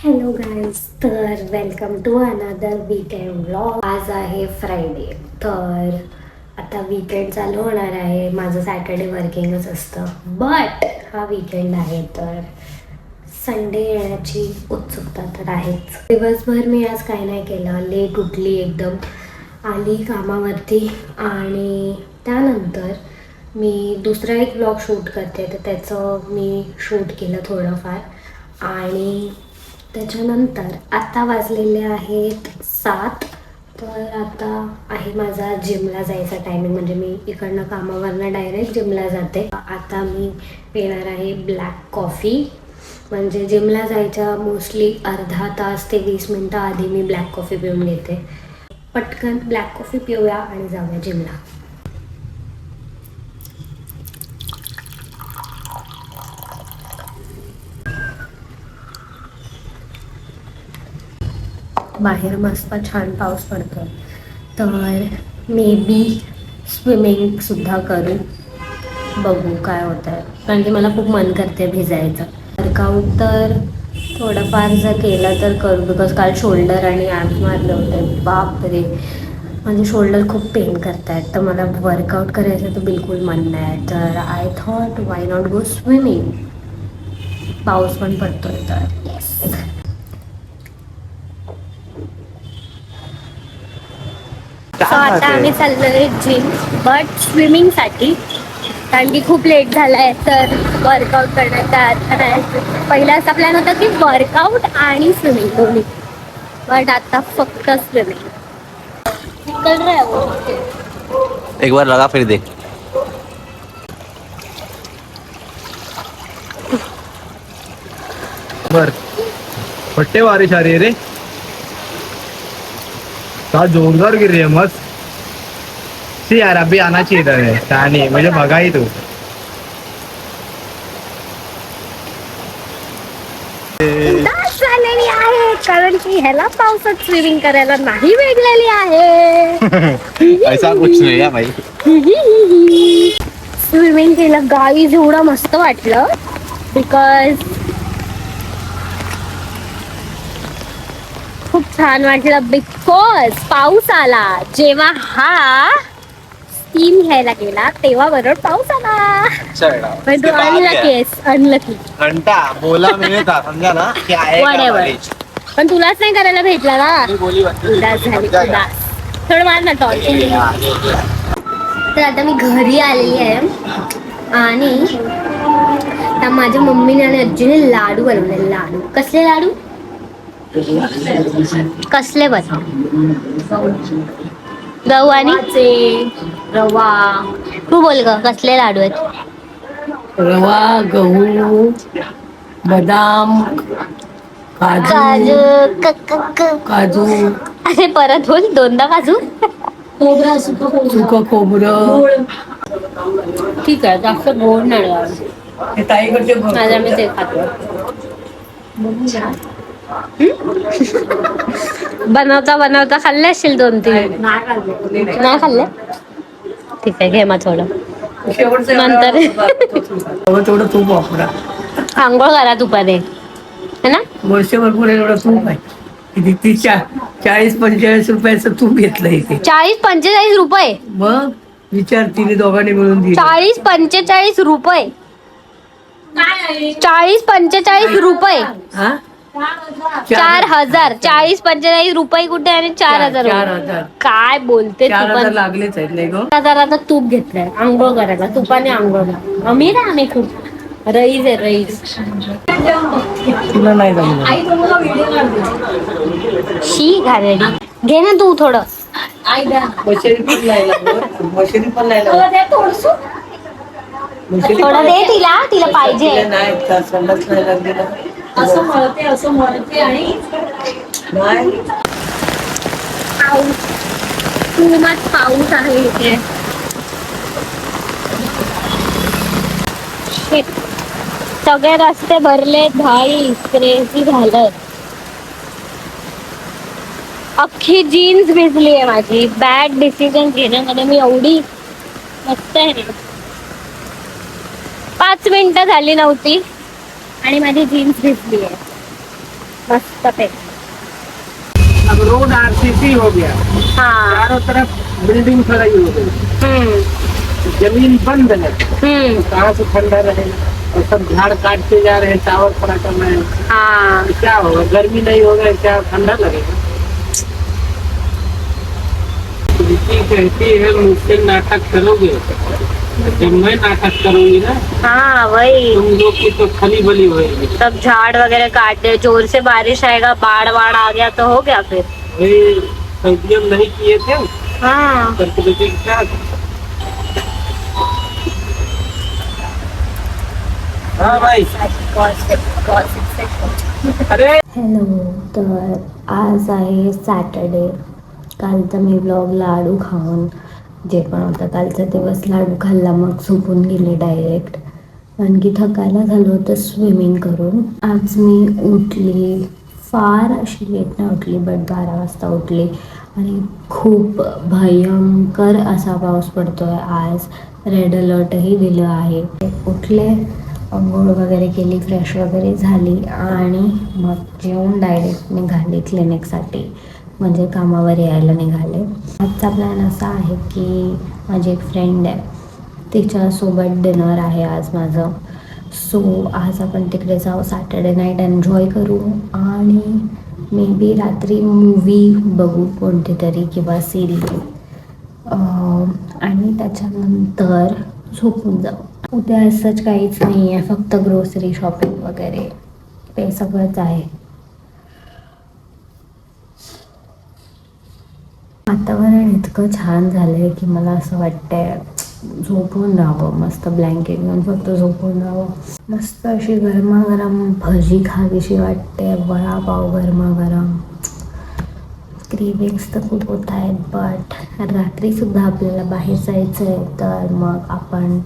Hello guys, तर welcome to another weekend vlog. आज आहे फ्रायडे, तर आता वीकेंड चालू होणार आहे. माझं सॅटर्डे वर्किंगच असतं, बट हा वीकेंड आहे तर संडे येण्याची उत्सुकता तर आहेच. दिवसभर मी आज काही नाही केलं, लेट उठली एकदम, आली कामावरती आणि त्यानंतर मी दुसरा एक व्लॉग शूट करते, तर त्याचं मी शूट केलं थोडंफार. आणि त्याच्यानंतर आता वाजलेले आहेत 7. तर आता आहे माझा जिमला जायचा टायमिंग, म्हणजे मी इकडनं कामावरनं डायरेक्ट जिमला जाते. आता मी पिणार आहे ब्लॅक कॉफी, म्हणजे जिमला जायच्या मोस्टली अर्धा तास ते 20 मिनटं आधी मी ब्लॅक कॉफी पिऊन घेते. पटकन ब्लॅक कॉफी पिऊया आणि जाऊया जिमला. बाहेर मस्त छान पाऊस पडतो, तर मे बी स्विमिंगसुद्धा करू, बघू काय होतं आहे. कारण की मला खूप मन करते भिजायचं. वर्कआउट तर थोडंफार जर केलं तर करू, बिकॉज काल शोल्डर आणि ॲब्स मारले होते. बापरे, म्हणजे शोल्डर खूप पेन करत आहेत, तर मला वर्कआउट करायचं तर बिलकुल मन नाही आहे. तर I thought why not go swimming. पाऊस पण पडतोय तर येस. सो आता आम्ही चाललोय जिम, बट स्विमिंगसाठी, कारण की खूप लेट झाला आहे. तर वर्कआउट करण्याचा अर्थ नाही. पहिला असा प्लॅन होता की वर्कआउट आणि स्विमिंग दोन्ही, बट आता फक्त स्विमिंग. निकल रहा है वो. एक बार लगा फिर देख. बर फट्टे बारिश आ रही है रे. क्या जोरदार गिर रही है, मस्त. सी यार अभी आना चाहिए इधर है, क्या नहीं मुझे भगा ही तू. उदास झालेली आहे, कारण की ह्याला पावसात स्विमिंग करायला नाही भेटलेली आहे. ऐसा कुछ नहीं है भाई. स्विमिंग केलं गाईज, एवढं मस्त वाटलं, बिकॉज खूप छान वाटलं. बिकॉज पाऊस आला, जेव्हा हा स्टीम घ्यायला गेला तेव्हा बरोबर पाऊस आला. पण तू अनलकी आहेस, अनलकी. घंटा बोला मैंने था, समझा ना क्या है. Whatever. पण तुलाच नाही करायला भेटला ना. उदास झाली, उदास. थोडं मार ना टॉर्च. तर आता मी घरी आलेली आहे आणि आता माझ्या मम्मीने आणि आजीने लाडू बनवले. लाडू कसले लाडू, कसले बन गहू आणि रवा. तू बोल ग, कसले लाडू आहेत. रवा, गहू, बदाम, काजू. काजू अरे परत बोल, दोनदा काजू. खोबरं, सुकं खोबरं. ठीक आहे, जास्त गोड नाही लाडू. हे ताईकडचे माझ्या मी ते खातो. बनवता बनवता खाल्ले असतील 2-3. नाही खाल्ले. ठीक आहे, घे मग थोडं. नंतर तेवढं तूप वापरा. आंघोळ करा तुपाने, है ना. वर्षभर पुढे एवढं तूप आहे. किती 40-45 रुपयाचं तूप घेतलं इथे. 40-45 रुपये. मग विचार, तिने दोघांनी मिळून दिली. 40-45 रुपये. 40-45 रुपये. हा, 4,000. 40-45 रुपये कुठे आणि 4,000. 4,000. काय बोलते तू 4,000 पण. लागलेच आहेत नाही ग. आता तूप घेतलंय आंघोळ करायला, तुपाने आंघोळ करा. अमीर आहे आम्ही खूप, रईस आहे रईस. तुला नाही जमलं. शी घाणेरडी. घे ना तू थोडं. मशेरी पण नाही लागत. मशेरी पण नाही लागत. मशेरी थोडं दे तिला, तिला पाहिजे. नाही का, संडास नाही लागली ना. असं मळते आणि नाही. खूपच पाऊस आहे इथे. Shit. सगळे रस्ते भरले, भाई क्रेझी झालं. अख्खी जीन्स भिजली आहे माझी. बॅड डिसिजन घेण्यामध्ये मी एवढी मस्त आहे ना. 5 मिनिटं झाली नव्हती आणि माझी जीन्स भिजली आहे. मस्त पे. अब रोड आरसीसी हो गया, हाँ. चारों तरफ बिल्डिंग खड़ी हो गई, जमीन बंद है, कहाँ से ठंडा रहेगा? और सब झाड़ काटते जा रहे हैं, टावर खड़ा कर रहे हैं. हाँ. क्या होगा? गर्मी नहीं होगा क्या ठंडा लगेगा? प्रीति कहती है मुझसे नाटक करोगे, जब मैं नाटक करूंगी ना हाँ वही. तुम लोग की तो खली बली होगी. तब झाड़ वगैरह काटे, जोर से बारिश आएगा, बाढ़ वाड़ आ गया तो हो गया फिर. वही संयम नहीं किए थे हाँ. प्रकृति के साथ. हाँ भाई. अरे हॅलो. तर आज आहे सॅटर्डे. काल तर मी ब्लॉग लाडू खाऊन जे पण होतं कालचा दिवस लाडू खाल्ला, मग झोपून गेले डायरेक्ट. कारण की थकायला झालं होतं स्विमिंग करून. आज मी उठली, फार अशी लेट नाही उठली, बट 12 वाजता उठली आणि खूप भयंकर असा पाऊस पडतो आहे. आज रेड अलर्टही दिलं आहे. उठले, अंघोळ वगैरे केली, फ्रेश वगैरे झाली आणि मग जेवून डायरेक्ट निघाले क्लिनिकसाठी, म्हणजे कामावर यायला निघाले. आजचा प्लॅन असा आहे की माझी एक फ्रेंड आहे, तिच्यासोबत डिनर आहे आज माझं. सो आज आपण तिकडे जाऊ, सॅटर्डे नाईट एन्जॉय करू आणि मे बी रात्री मूवी बघू कोणती तरी किंवा सिरीज, आणि त्याच्यानंतर झोपून जाऊ. उद्या असंच काहीच नाही आहे, फक्त ग्रोसरी शॉपिंग वगैरे ते सगळंच आहे. वातावरण इतकं छान झालं आहे की मला असं वाटतंय झोपून राहावं, मस्त ब्लँकेट घेऊन फक्त झोपून राहावं. मस्त अशी गरमागरम भजी खावीशी वाटते, वडापाव गरमागरम. क्रेविंग्स तर खूप होत आहेत, बट रात्रीसुद्धा आपल्याला बाहेर जायचं आहे, तर मग आपण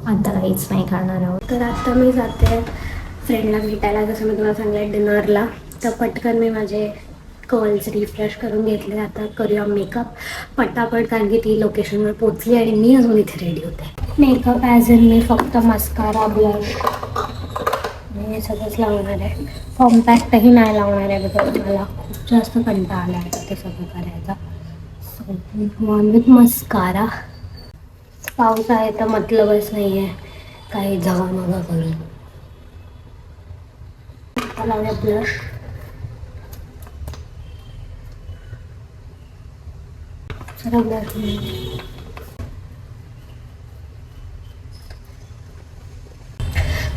आता काहीच नाही खाणार आहोत. तर आता मी जाते फ्रेंडला भेटायला, जसं मी तुम्हाला सांगितलं डिनरला. तर पटकन मी माझे कर्ल्स रिफ्रेश करून घेतले. आता करूया मेकअप पटापट, कारण की ती लोकेशनवर पोचली आणि मी अजून इथे रेडी होते. मेकअप ॲज इन मी फक्त मस्कारा, ब्लश हे सगळंच लावणार आहे. कॉम्पॅक्टही नाही लावणार आहे, बिकॉज मला खूप जास्त कंटाळा आला आहे ते सगळं करायचा. So one with mascara. पाऊस आहे तर मतलबच नाही आहे काही झगामगा करून. लावूया ब्लश.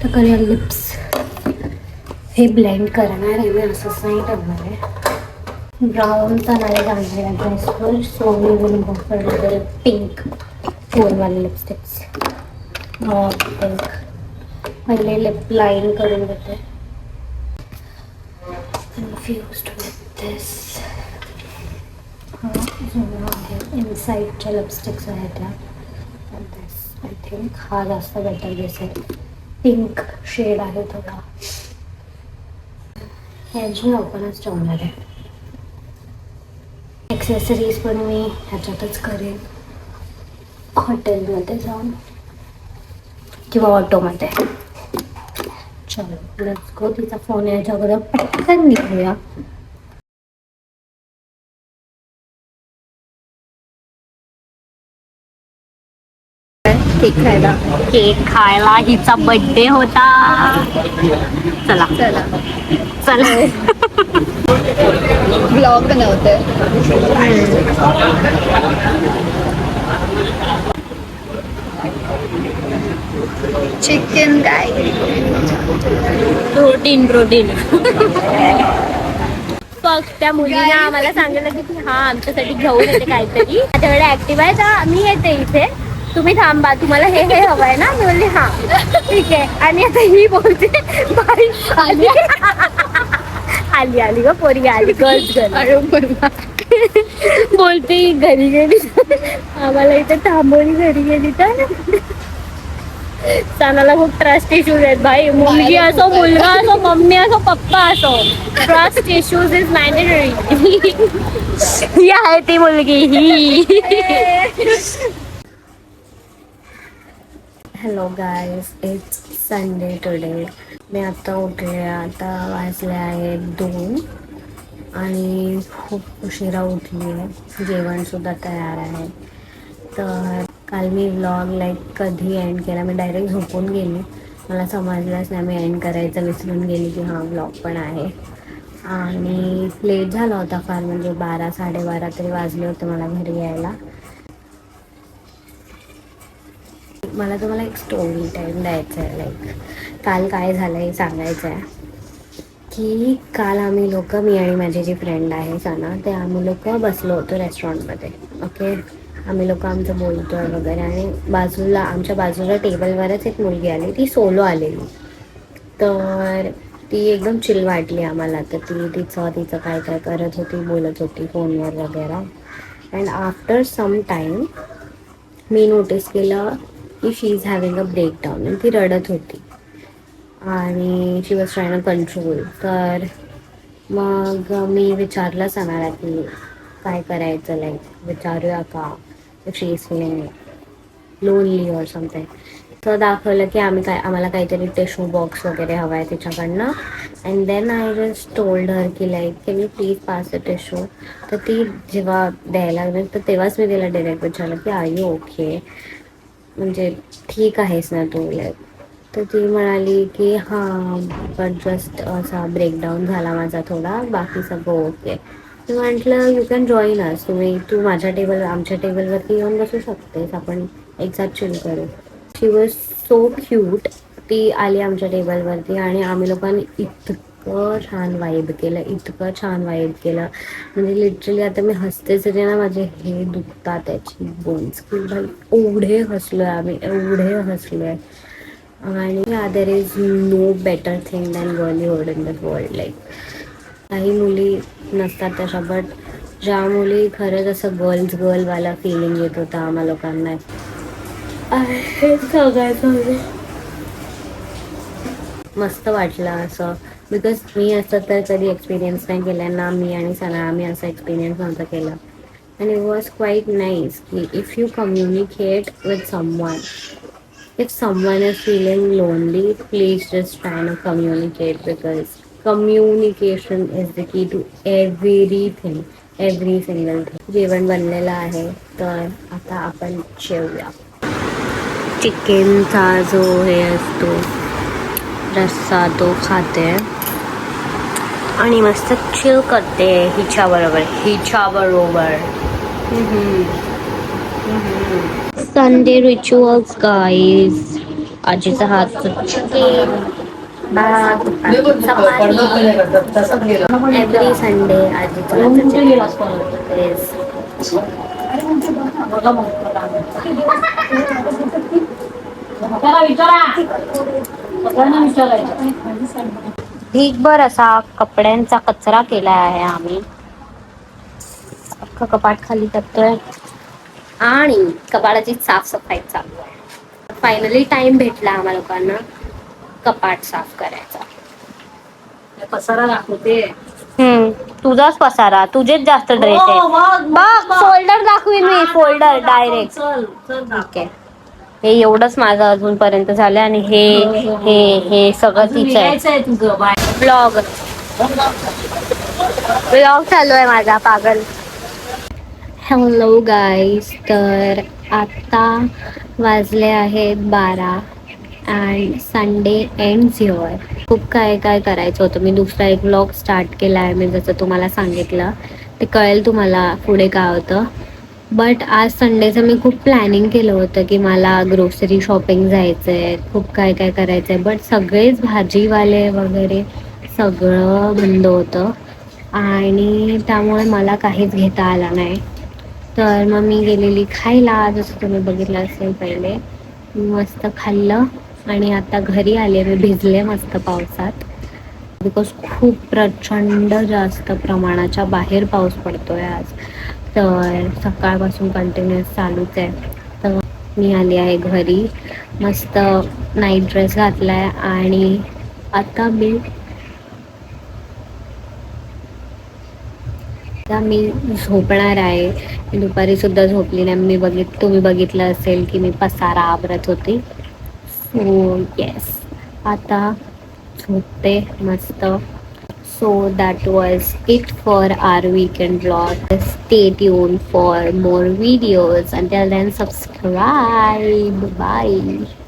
तर करूया लिप्स. हे ब्लेंड करणार आहे मी, असंच नाही करणार आहे. ब्राऊन तर नाही घालणार आहे ड्रेसवर, सो मी विल गो फॉर पिंक फोनवाले लिपस्टिक्स. पिंक. पहिले लिप लाईन करून घेते. Confused with this. इनसाइडच्या लिपस्टिक्स आहेत त्या. आय थिंक हा जास्त बेटर दिसेल. पिंक शेड आहे थोडा. ह्याची ओपनच ठेवणार आहे. ॲक्सेसरीज पण मी ह्याच्यातच करेन, हॉटेलमध्ये जाऊन किंवा ऑटोमध्ये. चलो लेट्स गो. तिचा फोन यायच्या अगोदर पटकन निघूया. केक खायला हिचा बर्थडे होता. चला चला चला. ब्लॉग बनवते. चिकन काय प्रोटीन. फक्त त्या मुलीने आम्हाला सांगितलं की हा आमच्यासाठी घेऊन येते काहीतरी. माझ्याकडे ऍक्टिव्ह आहे तर मी येते इथे, तुम्ही थांबा, तुम्हाला हे हे हवंय ना. मी बोलली हा ठीक आहे. आणि आता ही बोलते बाई आली आली आली ग पोरी आली, गर्ल्स बोलते ही घरी गेली. आम्हाला इथे थांबवली, घरी गेली तर. सणाला खूप ट्रस्ट इश्यूज आहेत भाई. मुलगी असो, मुलगा असो, मम्मी असो, पप्पा असो, ट्रस्ट इश्यूज इज मॅन्डेटरी. ही आहे ती मुलगी ही. Hello guys, it's Sunday today. मी आत्ता उठले, आता वाजले आहेत 2 आणि खूप उशिरा उठली आहे. जेवणसुद्धा तयार आहे. तर काल मी व्लॉग कधी एंड केला, मी डायरेक्ट झोपून गेली. मला समजलंच नाही, मी एंड करायचं विसरून गेली की हां व्लॉग पण आहे. आणि लेट झाला होता फार, म्हणजे 12-12:30 तरी वाजले होते मला घरी यायला. मला तुम्हाला एक स्टोरी टाईम द्यायचं आहे. काल काय झालं हे सांगायचं आहे की काल आम्ही लोक, मी आणि माझी जी फ्रेंड आहे सना, ते आम्ही लोक बसलो होतो रेस्टॉरंटमध्ये. ओके, आम्ही लोक आमचं बोलतोय वगैरे आणि बाजूला, आमच्या बाजूला टेबलवरच एक मुलगी आली, ती सोलो आलेली. तर ती एकदम चिल वाटली आम्हाला. तर ती तिचं काय काय करत होती, बोलत होती फोनवर वगैरे. अँड आफ्टर सम टाईम मी नोटीस केलं की she is having a breakdown. आणि ती रडत होती आणि she was trying to control. तर मग मी विचारलं सणाला की काय करायचं, विचारूया का, she is feeling lonely or something. तर दाखवलं की आम्हाला काहीतरी टिश्यू बॉक्स वगैरे हवा आहे तिच्याकडनं. And then I just told her की can you please pass the tissue. तर ती जेव्हा द्यायला लागली, तर तेव्हाच मी तिला डायरेक्ट विचारलं की आर यू ओके, म्हणजे ठीक आहेस ना तू. तर ती म्हणाली की हां, बट जस्ट असा ब्रेकडाऊन झाला माझा थोडा, बाकी सगळं ओके. मी म्हटलं यू कॅन जॉईन अस, तू माझ्या आमच्या टेबलवरती येऊन बसू शकतेस, आपण एकसाथ चिल करू. शी वॉज सो क्यूट. ती आली आमच्या टेबलवरती आणि आम्ही लोकांनी इतकं छान वाईब केलं, म्हणजे लिटरली आता मी हसतेच रे ना, माझे हे दुखतात त्याची बोन्स की भाई, एवढे हसलोय आम्ही, एवढे हसलोय. आणि there is no better thing than Bollywood in this world. काही मुली नसतात तशा, बट ज्या मुली खरंच असं गर्लवाला फिलिंग येत होता आम्हा लोकांना. हे सगळ्याचं मस्त वाटलं असं, बिकॉज मी असं तर कधी एक्सपिरियन्स नाही केलं ना. मी आणि सना आम्ही असं एक्सपिरियन्स नव्हतं केलं. And it was quite nice की if you communicate with someone, if someone is feeling lonely, please just try to communicate, because communication is the key to everything, every single thing. जेवण बनलेलं आहे, तर आता आपण जेवूया. चिकनचा जो हे असतो रस्सा तो खाते आणि मस्त चिल करते हिच्याबरोबर. Sunday rituals guys. आजीचा हातचं चिकन, भात, चपाती. एव्हरी संडे आजीचा हातचं ढीगभर असा कपड्यांचा कचरा केला आहे आम्ही. अख्खं कपाट खाली करतोय आणि कपाटाची साफसफाई चालू आहे. फायनली टाइम भेटला आम्हा लोकांना कपाट साफ करायचा. पसारा दाखवते. तुझाच पसारा, तुझेच जास्त ड्रेस आहे बघ. फोल्डर दाखवीन मी, फोल्डर डायरेक्ट. ठीक आहे, हे एवढंच माझं अजूनपर्यंत झालं. आणि हे सगळं तिचं आहे. ब्लॉग चालू आहे माझा, पागल. हॅलो गाईज, तर आता वाजले आहेत 12 अँड संडे एंड्स हिअर. खूप काय करायचं होतं. मी दुसरा एक व्लॉग स्टार्ट केला आहे, मी जसं तुम्हाला सांगितलं. ते कळेल तुम्हाला पुढे काय होतं. बट आज संडेचं मी खूप प्लॅनिंग केलं होतं की मला ग्रोसरी शॉपिंग जायचं आहे, खूप काय करायचं आहे. बट सगळेच भाजीवाले वगैरे सगळं बंद होतं आणि त्यामुळे मला काहीच घेता आलं नाही. तर मग मी गेलेली खायला, जसं तुम्ही बघितलं असेल पहिले. मस्त खाल्लं आणि आता घरी आले. मी भिजले मस्त पावसात, बिकॉज खूप प्रचंड जास्त प्रमाणाच्या बाहेर पाऊस पडतोय आज. तर सकाळपासून कंटिन्युअस चालूच आहे. तर मी आली आहे घरी, मस्त नाईट ड्रेस घातला आहे आणि आता मी झोपणार आहे. मी दुपारी सुद्धा झोपली नाही. तुम्ही बघितलं असेल की मी पसारा आवरत होती. सो येस, आता झोपते मस्त. So that was it for our weekend vlog. Stay tuned for more videos. Until then, subscribe. Bye.